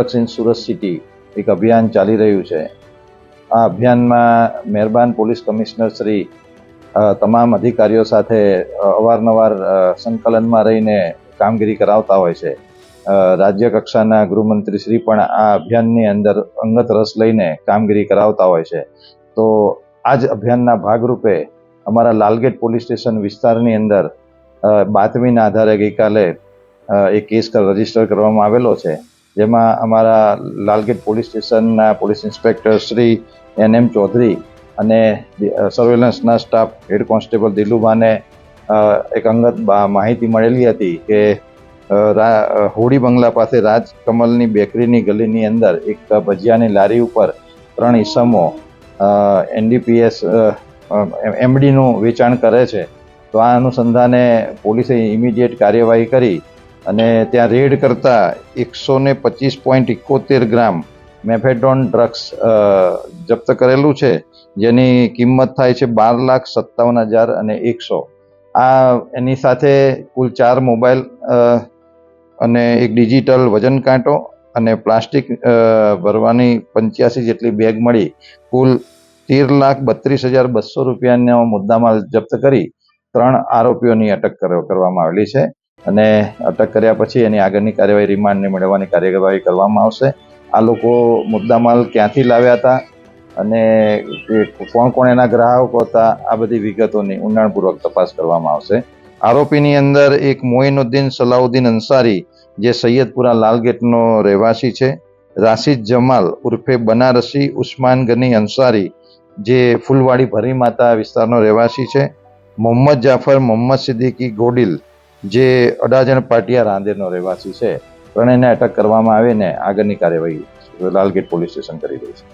Drugs in Surat city એક અભિયાન ચાલી રહ્યું છે। આ અભિયાનમાં મહેરબાન પોલીસ કમિશનર શ્રી તમામ અધિકારીઓ સાથે અવારનવાર સંકલનમાં રહીને કામગીરી કરાવતા હોય છે। રાજ્ય કક્ષાના ગૃહમંત્રી શ્રી પણ આ અભિયાનની અંદર અંગત રસ લઈને કામગીરી કરાવતા હોય છે। તો આ જ અભિયાનના ભાગરૂપે અમારા લાલગેટ પોલીસ સ્ટેશન વિસ્તારની અંદર બાતમીના આધારે ગઈકાલે એક કેસ રજીસ્ટર કરવામાં આવેલો છે, જેમાં અમારા લાલગેટ પોલીસ સ્ટેશનના police inspector Shri NM Chaudhary અને સર્વેલન્સના સ્ટાફ હેડ કોન્સ્ટેબલ દિલુભાને એક અંગત માહિતી મળેલી હતી કે હોડી બંગલા પાસે રાજકમલની બેકરીની ગલીની અંદર એક ભજીયાની લારી ઉપર 3 ઈસમો NDPS MDનું વેચાણ કરે છે। તો આ અનુસંધાને પોલીસે ઇમિડિયેટ કાર્યવાહી કરી અને ત્યાં રેડ કરતા 125.71 ગ્રામ મેફેડોન ડ્રગ્સ જપ્ત કરેલું છે, જેની કિંમત થાય છે 12,57,100। એની સાથે કુલ 4 મોબાઈલ અને એક ડિજિટલ વજન કાંટો અને પ્લાસ્ટિક ભરવાની 85 જેટલી બેગ મળી કુલ 13,32,200 રૂપિયાનો મુદ્દામાલ જપ્ત કરી 3 આરોપીઓની અટક કરવામાં આવેલી છે અને અટક કર્યા પછી એની આગળની કાર્યવાહી રિમાન્ડને મેળવવાની કાર્યવાહી કરવામાં આવશે। આ લોકો મુદ્દામાલ ક્યાંથી લાવ્યા હતા અને કોણ કોણ એના ગ્રાહકો હતા, આ બધી વિગતોની ઊંડાણપૂર્વક તપાસ કરવામાં આવશે। આરોપીની અંદર એક મોઇનુદ્દીન સલાઉદ્દીન અંસારી, જે સૈયદપુરા લાલગેટનો રહેવાસી છે, રાશિદ જમાલ ઉર્ફે બનારસી ઉસ્માન ગની અંસારી, જે ફૂલવાડી ભરી માતા વિસ્તારનો રહેવાસી છે, મોહમ્મદ જાફર મોહમ્મદ સિદ્દીકી ગોડિલ, જે અડાજણ પાટિયા રાંદેરનો રહેવાસી છે। ત્રણેયને અટક કરવામાં આવીને આગળની કાર્યવાહી લાલગેટ પોલીસ સ્ટેશન કરી રહી છે।